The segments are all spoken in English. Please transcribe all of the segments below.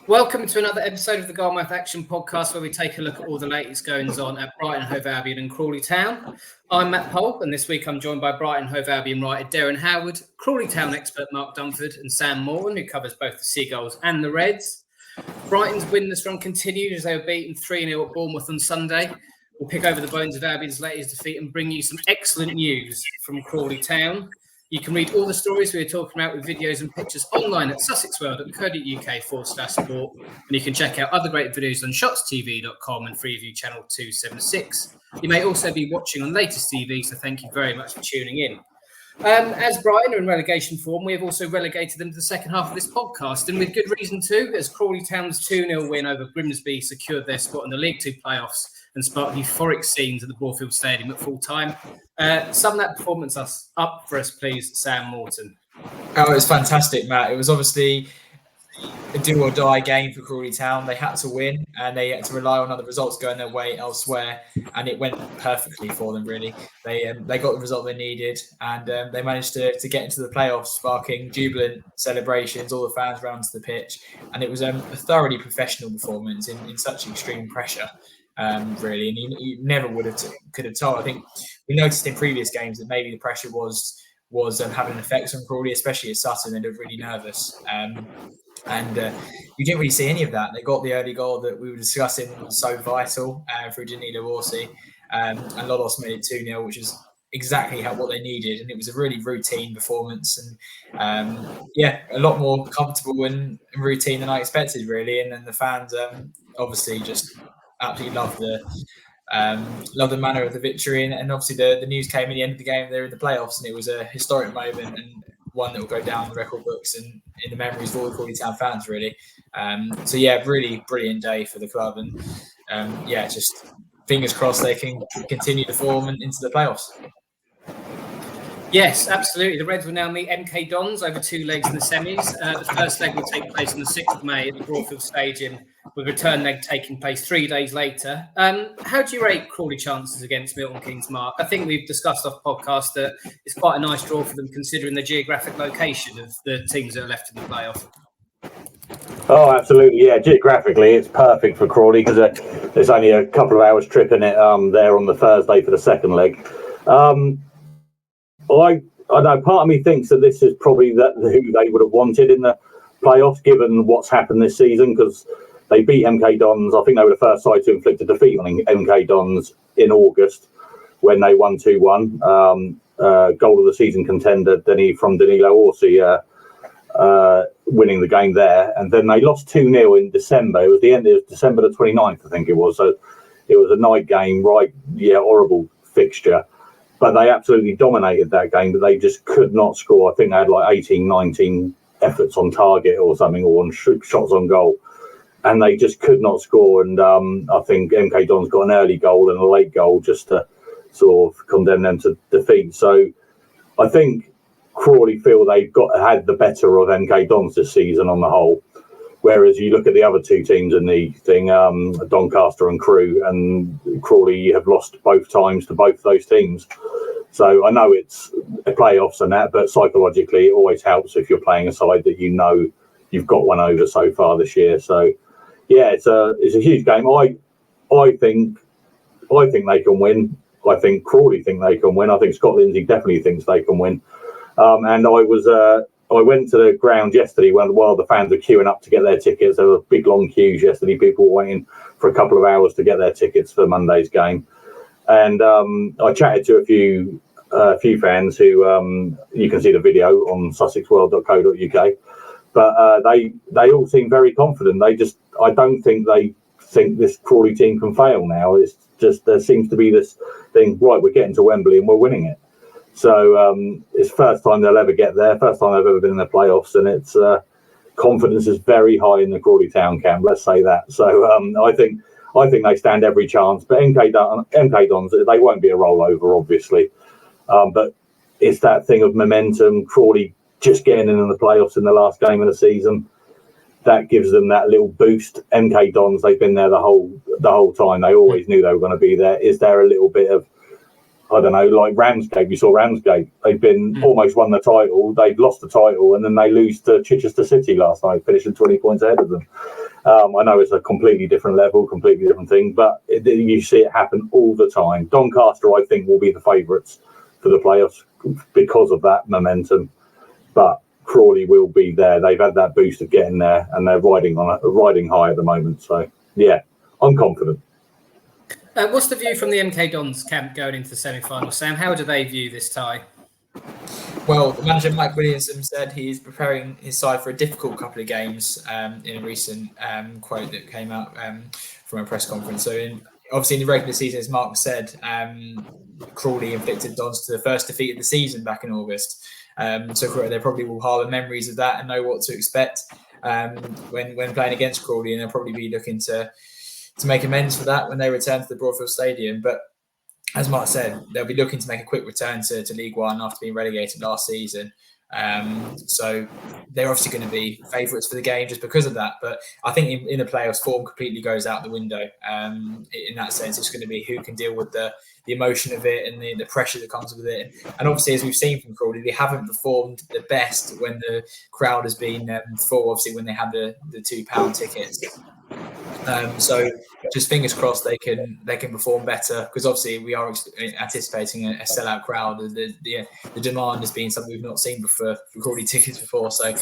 Welcome to another episode of the Gull-Mouth Action podcast, where we take a look at all the latest goings on at Brighton Hove Albion and Crawley Town. I'm Matt Polk, and this week I'm joined by Brighton Hove Albion writer Derren Howard, Crawley Town expert Mark Dunford, and Sam Morton, who covers both the Seagulls and the Reds. Brighton's winless run continued as they were beaten 3-0 at Bournemouth on Sunday. We'll pick over the bones of Albion's latest defeat and bring you some excellent news from Crawley Town. You can read all the stories we are talking about with videos and pictures online at sussexworld.co.uk/sport. And you can check out other great videos on shotstv.com and Freeview channel 276. You may also be watching on latest TV, so thank you very much for tuning in. As Brighton are in relegation form, we have also relegated them to the second half of this podcast, and with good reason too, as Crawley Town's 2-0 win over Grimsby secured their spot in the League Two playoffs and sparked euphoric scenes at the Broadfield Stadium at full time. Sum that performance up for us, please, Sam Morton. Oh, it was fantastic, Matt. It was obviously a do or die game for Crawley Town. They had to win and they had to rely on other results going their way elsewhere, and it went perfectly for them, really. They got the result they needed, and they managed to get into the playoffs, sparking jubilant celebrations, all the fans round to the pitch, and it was a thoroughly professional performance in such extreme pressure. Really, and you never could have told. I think we noticed in previous games that maybe the pressure was having an effect on Crawley, especially at Sutton. They looked really nervous, and you didn't really see any of that. They got the early goal that we were discussing was so vital through Danilo Orsi, and Lodos made it 2-0, which is exactly what they needed, and it was a really routine performance, and a lot more comfortable and routine than I expected, really. And then the fans obviously just absolutely love the manner of the victory, and obviously the news came at the end of the game. They're in the playoffs, and it was a historic moment and one that will go down the record books and in the memories of all the Crawley Town fans, really. Really brilliant day for the club, and just fingers crossed they can continue the form and into the playoffs. Yes, absolutely. The Reds will now meet MK Dons over 2 legs in the semis. The first leg will take place on the 6th of May at the Broadfield Stadium, with the return leg taking place 3 days later. How do you rate Crawley chances against Milton Keynes, Mark? I think we've discussed off podcast that it's quite a nice draw for them, considering the geographic location of the teams that are left in the playoff. Oh, absolutely. Yeah, geographically, it's perfect for Crawley because there's only a couple of hours trip in it there on the Thursday for the second leg. I know part of me thinks that this is probably who they would have wanted in the playoffs, given what's happened this season, because they beat MK Dons. I think they were the first side to inflict a defeat on MK Dons in August when they won 2-1. Goal of the season contender from Danilo Orsi winning the game there. And then they lost 2-0 in December. It was December the 29th, I think it was. So it was a night game, horrible fixture. But they absolutely dominated that game, but they just could not score. I think they had 18, 19 efforts on target or something, or on shots on goal. And they just could not score. And I think MK Dons got an early goal and a late goal just to sort of condemn them to defeat. So I think Crawley feel they've had the better of MK Dons this season on the whole. Whereas you look at the other two teams in the thing, Doncaster and Crewe, and Crawley have lost both times to both those teams. So I know it's playoffs and that, but psychologically it always helps if you're playing a side that you know you've got one over so far this year. So yeah, it's a huge game. I think they can win. I think Crawley think they can win. I think Scott Lindsay definitely thinks they can win. And I went to the ground yesterday while the fans were queuing up to get their tickets. There were big long queues yesterday. People were waiting for a couple of hours to get their tickets for Monday's game. And I chatted to a few fans who you can see the video on sussexworld.co.uk. But they all seem very confident. I don't think they think this Crawley team can fail now. It's just there seems to be this thing, right, we're getting to Wembley and we're winning it. So it's the first time they'll ever get there, first time they've ever been in the playoffs, and it's confidence is very high in the Crawley Town camp, let's say that. So I think they stand every chance. But MK Dons, they won't be a rollover, obviously. But it's that thing of momentum, Crawley just getting in the playoffs in the last game of the season. That gives them that little boost. MK Dons, they've been there the whole time. They always knew they were going to be there. Is there a little bit of, I don't know, like Ramsgate? You saw Ramsgate. They've been almost won the title. They've lost the title, and then they lose to Chichester City last night, finishing 20 points ahead of them. I know it's a completely different level, completely different thing, but you see it happen all the time. Doncaster, I think, will be the favourites for the playoffs because of that momentum, but Crawley will be there. They've had that boost of getting there, and they're riding high at the moment. So, yeah, I'm confident. What's the view from the MK Dons camp going into the semi-final, Sam? How do they view this tie? Well, the manager Mike Williamson said he's preparing his side for a difficult couple of games in a recent quote that came out from a press conference. So, obviously, in the regular season, as Mark said, Crawley inflicted Dons to the first defeat of the season back in August. So they probably will harbour memories of that and know what to expect when playing against Crawley, and they'll probably be looking to make amends for that when they return to the Broadfield Stadium. But as Mark said, they'll be looking to make a quick return to League One after being relegated last season. So they're obviously going to be favourites for the game just because of that. But I think in the playoffs, form completely goes out the window. In that sense, it's going to be who can deal with the emotion of it and the pressure that comes with it. And obviously, as we've seen from Crawley, they haven't performed the best when the crowd has been full, obviously, when they had the £2 tickets. So just fingers crossed they can perform better, because obviously we are anticipating a sellout crowd. The demand has been something we've not seen before for Crawley tickets before. So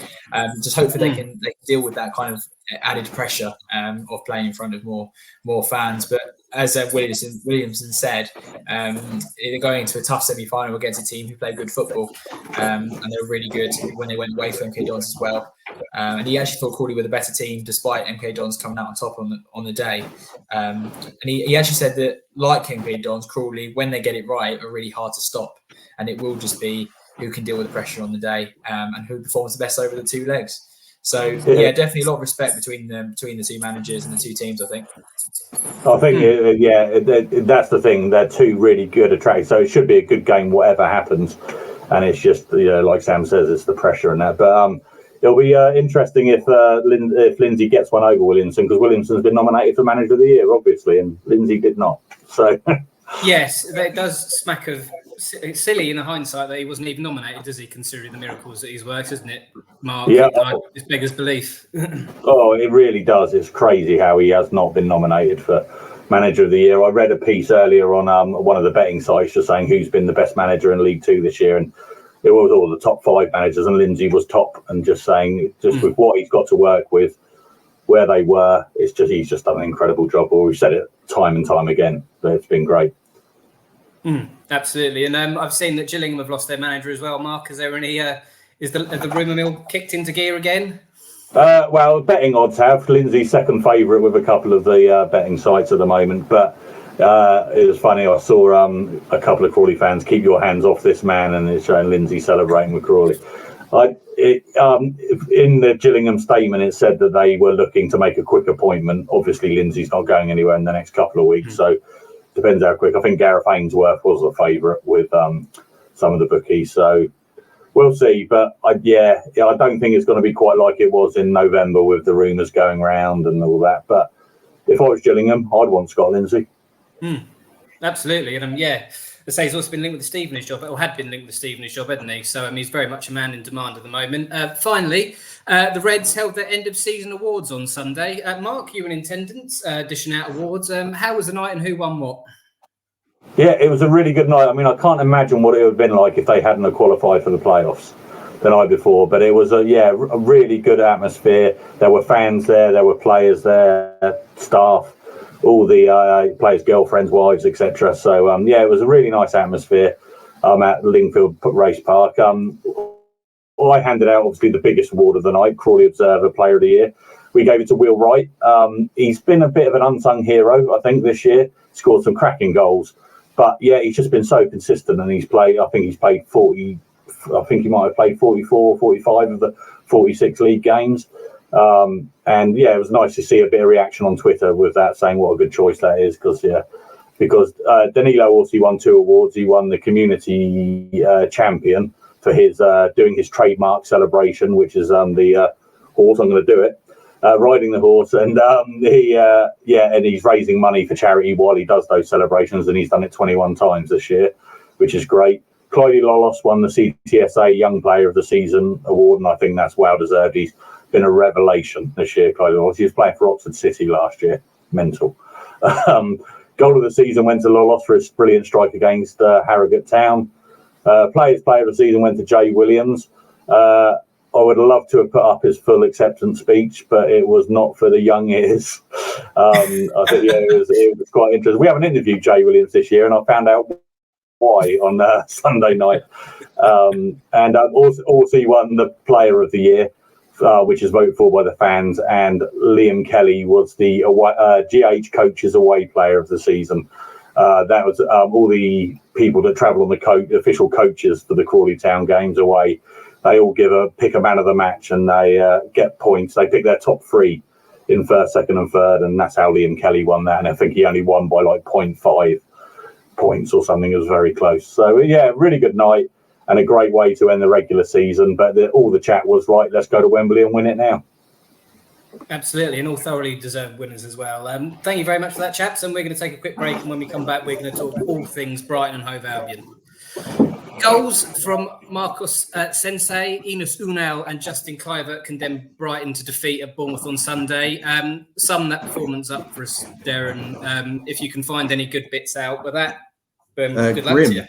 just hopefully they can deal with that kind of added pressure of playing in front of more fans. But as Williamson said, they're going into a tough semi-final against a team who play good football, and they're really good when they went away from MK Dons as well. And he actually thought Crawley were the better team despite MK Dons coming out on top on the day. And he actually said that, like MK Dons, Crawley, when they get it right, are really hard to stop, and it will just be who can deal with the pressure on the day and who performs the best over the two legs. So yeah, definitely a lot of respect between the two managers and the two teams, I think. I think that's the thing. They're two really good attractions, so it should be a good game, whatever happens. And it's just, like Sam says, it's the pressure and that. But it'll be interesting if Lindsay gets one over Williamson, because Williamson's been nominated for Manager of the Year, obviously, and Lindsay did not. So yes, it does smack of. It's silly in the hindsight that he wasn't even nominated, does he, considering the miracles that he's worked, isn't it, Mark? Yeah. It's beggars belief. Oh, it really does. It's crazy how he has not been nominated for Manager of the Year. I read a piece earlier on one of the betting sites just saying who's been the best manager in League Two this year, and it was all the top 5 managers, and Lindsay was top, and just saying, with what he's got to work with, where they were, he's just done an incredible job. We've said it time and time again, but it's been great. Absolutely. And I've seen that Gillingham have lost their manager as well. Mark, is there any? Has the rumour mill kicked into gear again? Well, betting odds have Lindsay's second favourite with a couple of the betting sites at the moment. But it was funny. I saw a couple of Crawley fans keep your hands off this man, and it's showing Lindsay celebrating with Crawley. In the Gillingham statement, it said that they were looking to make a quick appointment. Obviously, Lindsay's not going anywhere in the next couple of weeks, so. Depends how quick. I think Gareth Ainsworth was a favourite with some of the bookies, so we'll see. But I don't think it's going to be quite like it was in November with the rumours going round and all that. But if I was Gillingham, I'd want Scott Lindsay. Absolutely, and I say he's also been linked with the Stevenage job, or had been linked with the Stevenage job, hasn't he? So he's very much a man in demand at the moment. Finally, the Reds held their end of season awards on Sunday. Mark, you were in attendance, dishing out awards. How was the night, and who won what? Yeah, it was a really good night. I mean, I can't imagine what it would have been like if they hadn't qualified for the playoffs the night before. But it was a really good atmosphere. There were fans there, there were players there, staff, all the players' girlfriends, wives, etc. So it was a really nice atmosphere at Lingfield Race Park. I handed out obviously the biggest award of the night, Crawley Observer Player of the Year. We gave it to Will Wright. He's been a bit of an unsung hero, I think, this year. Scored some cracking goals, but he's just been so consistent, and he's played 40. I think he might have played 44 or 45 of the 46 league games. It was nice to see a bit of reaction on Twitter with that, saying what a good choice that is, because Danilo also won 2 awards. He won the community champion for his doing his trademark celebration, which is the horse. I'm going to do it, riding the horse, and and he's raising money for charity while he does those celebrations, and he's done it 21 times this year, which is great. Clyde Lolos won the CTSA Young Player of the Season award, and I think that's well deserved. He's been a revelation this year. He was playing for Oxford City last year. Mental. Goal of the season went to Lolos for his brilliant strike against Harrogate Town. Player of the season went to Jay Williams. I would love to have put up his full acceptance speech, but it was not for the young ears. I think it was quite interesting. We haven't interviewed Jay Williams this year, and I found out why on Sunday night. And also he won the Player of the Year, which is voted for by the fans. And Liam Kelly was the GH Coaches Away Player of the season. That was all the people that travel on the official coaches for the Crawley Town games away. They all pick a man of the match, and they get points. They pick their top 3 in first, second, and third, and that's how Liam Kelly won that. And I think he only won by like 0.5 points or something. It was very close. So yeah, really good night and a great way to end the regular season. But all the chat was right. Let's go to Wembley and win it now. Absolutely, and all thoroughly deserved winners as well. Thank you very much for that, chaps. And we're going to take a quick break, and when we come back, we're going to talk all things Brighton Hove Albion. Goals from Marcus Sensei, Enos Unal and Justin Clivert condemned Brighton to defeat at Bournemouth on Sunday. Sum that performance up for us, Derren, if you can find any good bits out with that. Good luck to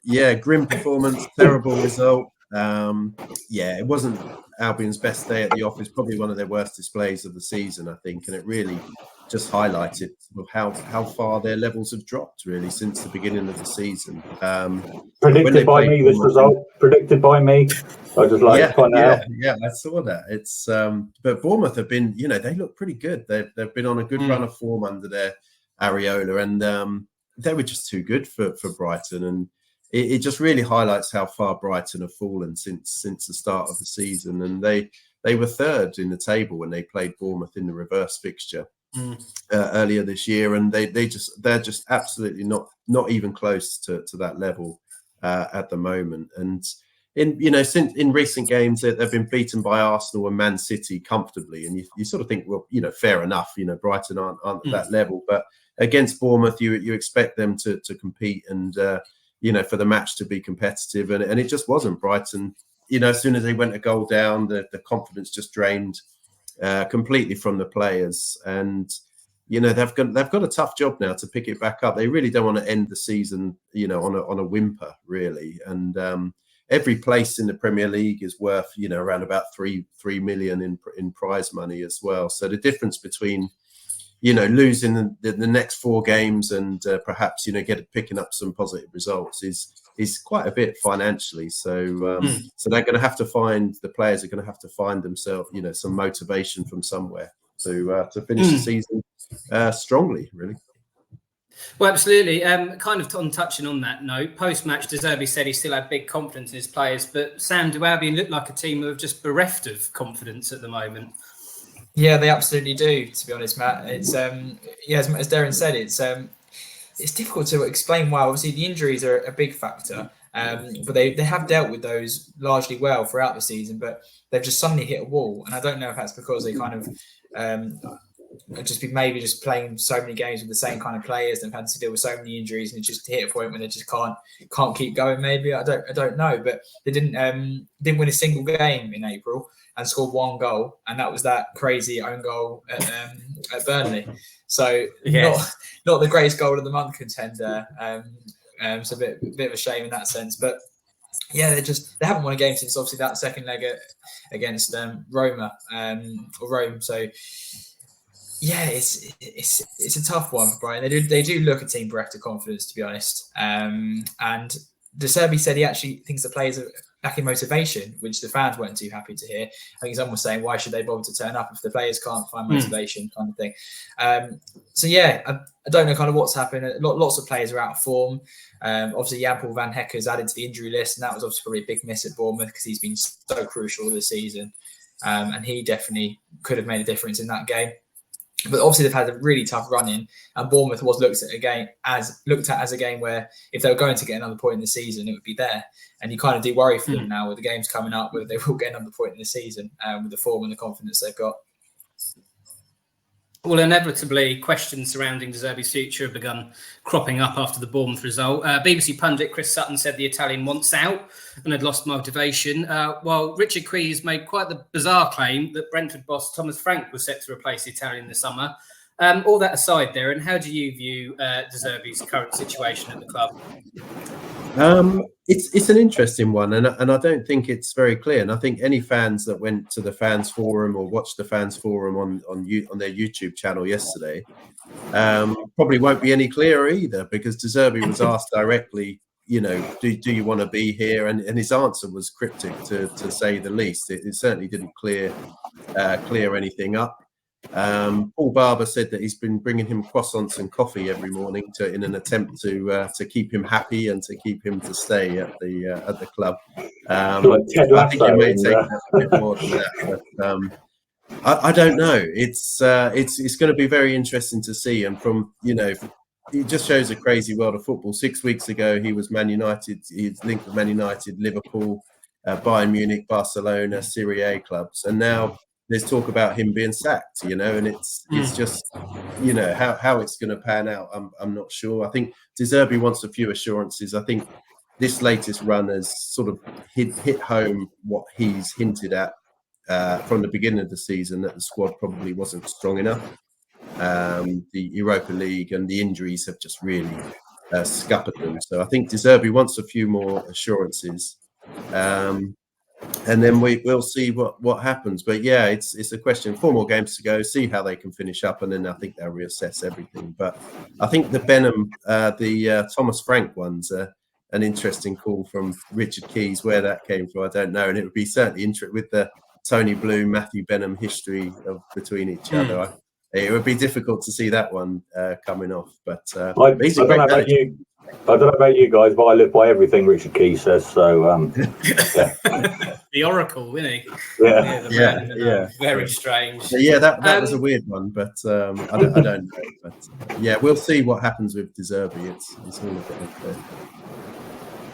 you. Grim performance, terrible result. It wasn't Albion's best day at the office, probably one of their worst displays of the season, I think, and it really just highlighted how far their levels have dropped really since the beginning of the season. Predicted by me, this result. Predicted by me. I just like to find out. Yeah, I saw that. It's but Bournemouth have been, they look pretty good. They've been on a good run of form under their Areola, and they were just too good for Brighton, and it just really highlights how far Brighton have fallen since the start of the season. And they were third in the table when they played Bournemouth in the reverse fixture earlier this year, and they're just absolutely not even close to that level at the moment. And since in recent games they've been beaten by Arsenal and Man City comfortably, and you sort of think, well, fair enough. Brighton aren't at that level, but against Bournemouth, you expect them to compete and for the match to be competitive, and it just wasn't. Brighton, as soon as they went a goal down, the confidence just drained completely from the players, and they've got a tough job now to pick it back up. They really don't want to end the season on a whimper really, and every place in the Premier League is worth around about 3 million in prize money as well. So the difference between losing the next 4 games and perhaps picking up some positive results is quite a bit financially. So so they're going to have to the players are going to have to find themselves some motivation from somewhere to finish the season strongly, really. Well, absolutely. Kind of on touching on that note, post-match, De Zerbi said he still had big confidence in his players, but Sam, do Albion look like a team who are just bereft of confidence at the moment? Yeah, they absolutely do, to be honest, Matt. It's as Derren said, it's difficult to explain why. Obviously, the injuries are a big factor, but they have dealt with those largely well throughout the season, but they've just suddenly hit a wall. And I don't know if that's because they kind of just playing so many games with the same kind of players. They've had to deal with so many injuries, and it just hit a point where they just can't keep going. Maybe I don't know, but they didn't win a single game in April and scored 1 goal, and that was that crazy own goal at Burnley. So not the greatest goal of the month contender. It's a bit of a shame in that sense, but yeah, they haven't won a game since obviously that second leg against Rome. So yeah, it's a tough one for Brighton. They do look a team bereft of confidence, to be honest. And De Zerbi said he actually thinks the players are lacking motivation, which the fans weren't too happy to hear. I think someone was saying, why should they bother to turn up if the players can't find motivation, kind of thing. So yeah, I don't know kind of what's happened. Lots of players are out of form. Obviously, Jan-Paul van Hecker's added to the injury list, and that was obviously probably a big miss at Bournemouth because he's been so crucial this season. And he definitely could have made a difference in that game. But obviously they've had a really tough run in, and Bournemouth was looked at as a game where if they were going to get another point in the season, it would be there. And you kind of do worry for them now with the games coming up, whether they will get another point in the season with the form and the confidence they've got. Well, inevitably, questions surrounding De Zerbi's future have begun cropping up after the Bournemouth result. BBC pundit Chris Sutton said the Italian wants out and had lost motivation, while Richard Keys made quite the bizarre claim that Brentford boss Thomas Frank was set to replace the Italian this summer. All that aside, Derren, how do you view De Zerbi's current situation at the club? It's an interesting one, and I don't think it's very clear. And I think any fans that went to the fans forum or watched the fans forum on their YouTube channel yesterday probably won't be any clearer either, because De Zerbi was asked directly, do you want to be here? And his answer was cryptic to say the least. It certainly didn't clear anything up. Paul Barber said that he's been bringing him croissants and coffee every morning in an attempt to keep him happy and to keep him to stay at the club. I think it may take a bit more than that, but I don't know. It's going to be very interesting to see. And from it just shows a crazy world of football. 6 weeks ago, he was Man United. He's linked with Man United, Liverpool, Bayern Munich, Barcelona, Serie A clubs, and now there's talk about him being sacked, and it's just, how it's going to pan out. I'm not sure. I think De Zerbi wants a few assurances. I think this latest run has sort of hit home what he's hinted at from the beginning of the season, that the squad probably wasn't strong enough. The Europa League and the injuries have just really scuppered them. So I think De Zerbi wants a few more assurances. And then we'll see what happens. But yeah, it's a question. 4 more games to go. See how they can finish up, and then I think they'll reassess everything. But I think the Benham, the Thomas Frank one's an interesting call from Richard Keys. Where that came from, I don't know. And it would be certainly interesting with the Tony Bloom, Matthew Benham history between each other. It would be difficult to see that one coming off. But I don't know about you guys, but I live by everything Richard Keys says. So, yeah. The Oracle, isn't he? Yeah. Very strange. Yeah, that was a weird one, but I don't know. But yeah, we'll see what happens with De Zerbi. It's all a bit unfair.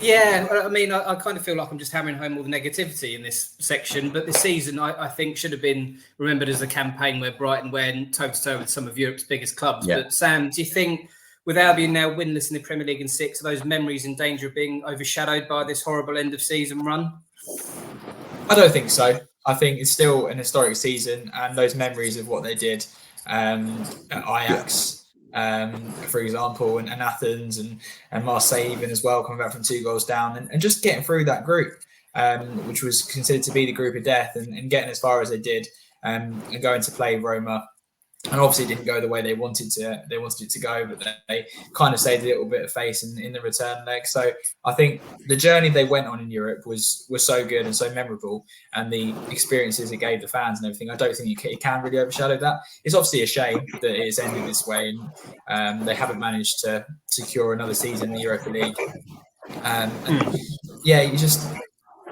Yeah, I mean, I kind of feel like I'm just hammering home all the negativity in this section, but this season I think should have been remembered as a campaign where Brighton went toe-to-toe with some of Europe's biggest clubs. Yeah. But Sam, do you think, with Albion now winless in the Premier League in 6, are those memories in danger of being overshadowed by this horrible end-of-season run? I don't think so. I think it's still an historic season, and those memories of what they did at Ajax, for example, and Athens and Marseille even as well, coming back from 2 goals down and just getting through that group, which was considered to be the group of death, and getting as far as they did, and going to play Roma. And obviously it didn't go the way they wanted it to go, but they kind of saved a little bit of face in the return leg. So I think the journey they went on in Europe was so good and so memorable, and the experiences it gave the fans and everything, I don't think it can really overshadow that. It's obviously a shame that it's ended this way, and they haven't managed to secure another season in the Europa League.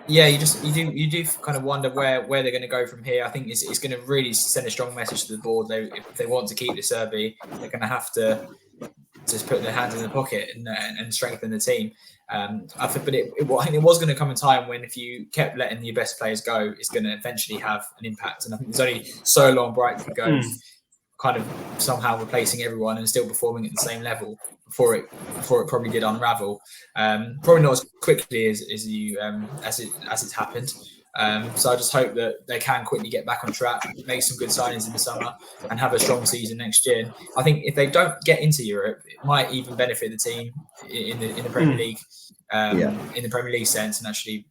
You do kind of wonder where they're going to go from here. I think it's going to really send a strong message to the board. If they want to keep De Zerbi, they're going to have to just put their hands in the pocket and strengthen the team. I think it was going to come a time when, if you kept letting your best players go, it's going to eventually have an impact. And I think there's only so long Brighton could go, kind of somehow replacing everyone and still performing at the same level before it probably did unravel. Probably not as quickly as it's happened. So I just hope that they can quickly get back on track, make some good signings in the summer, and have a strong season next year. I think if they don't get into Europe, it might even benefit the team in the Premier League, in the Premier League sense, and actually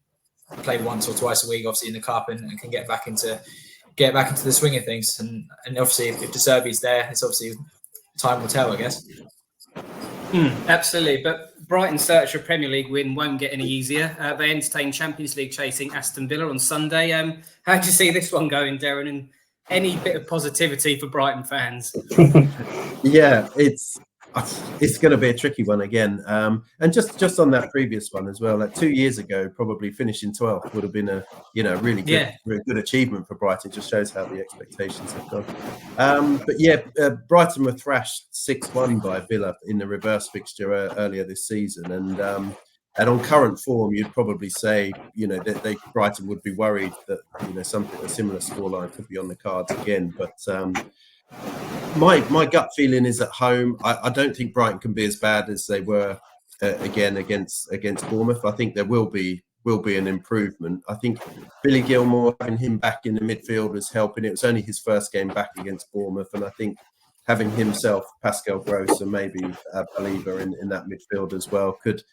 play once or twice a week, obviously in the cup, and can get back into the swing of things. And obviously, if De Zerbi's there, it's obviously time will tell, I guess. Absolutely, but Brighton's search for a Premier League win won't get any easier. They entertain Champions League chasing Aston Villa on Sunday. How do you see this one going, Derren? And any bit of positivity for Brighton fans? Yeah, it's going to be a tricky one again. And just on that previous one as well, like 2 years ago, probably finishing 12th would have been a really good achievement for Brighton. It just shows how the expectations have gone. But Brighton were thrashed 6-1 by Villa in the reverse fixture earlier this season, and on current form, you'd probably say that Brighton would be worried that a similar scoreline could be on the cards again, but. My gut feeling is at home. I don't think Brighton can be as bad as they were again against Bournemouth. I think there will be an improvement. I think Billy Gilmore, having him back in the midfield, was helping. It was only his first game back against Bournemouth, and I think having himself, Pascal Gross, and maybe Believer in that midfield as well could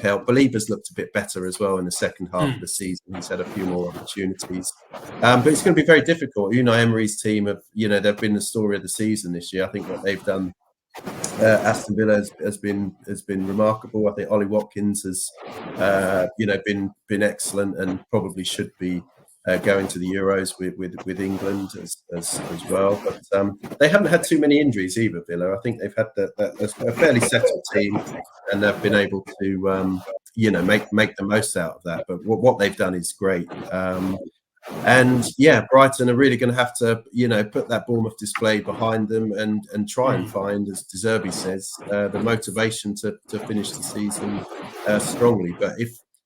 help. Believer's looked a bit better as well in the second half of the season. He's had a few more opportunities, but it's going to be very difficult. Unai Emery's team they've been the story of the season this year. I think what they've done, Aston Villa has been remarkable. I think Ollie Watkins has been excellent and probably should be going to the Euros with England as well. But they haven't had too many injuries either, Villa. I think they've had a fairly settled team, and they've been able to make the most out of that. But what they've done is great. And yeah, Brighton are really going to have to, put that Bournemouth display behind them and try and find, as De Zerbi says, the motivation to finish the season strongly. But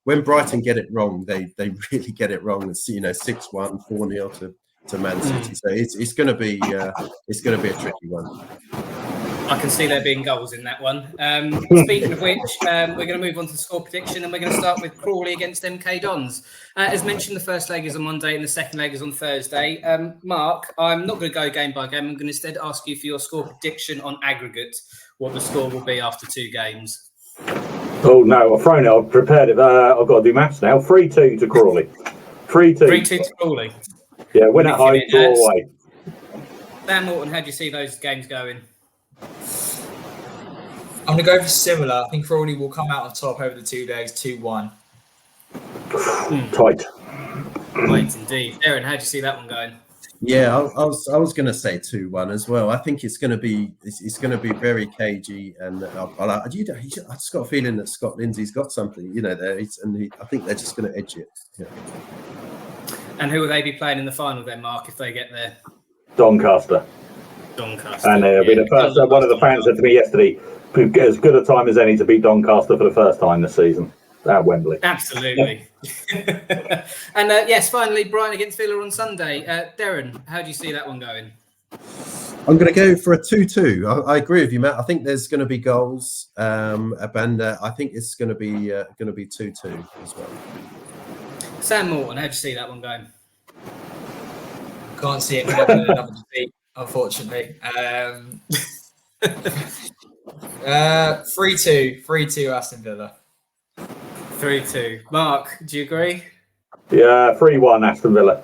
when Brighton get it wrong, they really get it wrong. It's 6-1, 4-0 to Man City. So it's going to be a tricky one. I can see there being goals in that one. Speaking of which, we're going to move on to the score prediction, and we're going to start with Crawley against MK Dons. As mentioned, the first leg is on Monday and the second leg is on Thursday. Mark, I'm not going to go game by game. I'm going to instead ask you for your score prediction on aggregate, what the score will be after 2 games. Oh, no, I've thrown it. I've prepared it. I've got to do maths now. 3-2 to Crawley. 3-2. 3-2 to Crawley. Yeah, win at home, draw away. Sam Morton, how do you see those games going? I'm going to go for similar. I think Crawley will come out on top over the 2 days, 2-1. Tight. Tight indeed. Derren, how do you see that one going? Yeah, I was going to say 2-1 as well. I think it's going to be very cagey, and I just got a feeling that Scott Lindsay's got something, there. I think they're just going to edge it. Yeah. And who will they be playing in the final then, Mark, if they get there? Doncaster. And it'll be the first. One of the fans said to me yesterday, as good a time as any to beat Doncaster for the first time this season at Wembley. Absolutely. And yes, finally, Brighton against Villa on Sunday. Derren, how do you see that one going? I'm going to go for a 2-2. I agree with you, Matt. I think there's going to be goals, and I think it's going to be 2-2 as well. Sam Morton, how do you see that one going? Can't see it having another defeat, unfortunately. 3-2 Aston Villa. 3-2. Mark, do you agree? Yeah, 3-1 Aston Villa.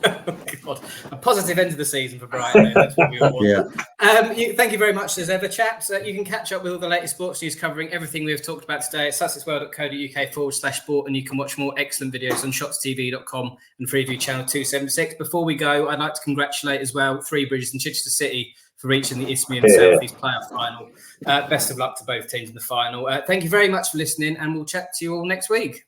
Oh, God. A positive end of the season for Brighton. That's what we all want. Yeah. Thank you very much as ever, chaps. You can catch up with all the latest sports news covering everything we've talked about today at sussexworld.co.uk/sport, and you can watch more excellent videos on shotstv.com and Freeview channel 276. Before we go, I'd like to congratulate as well Three Bridges and Chichester City for reaching the Isthmian South East playoff final. Best of luck to both teams in the final. Thank you very much for listening, and we'll chat to you all next week.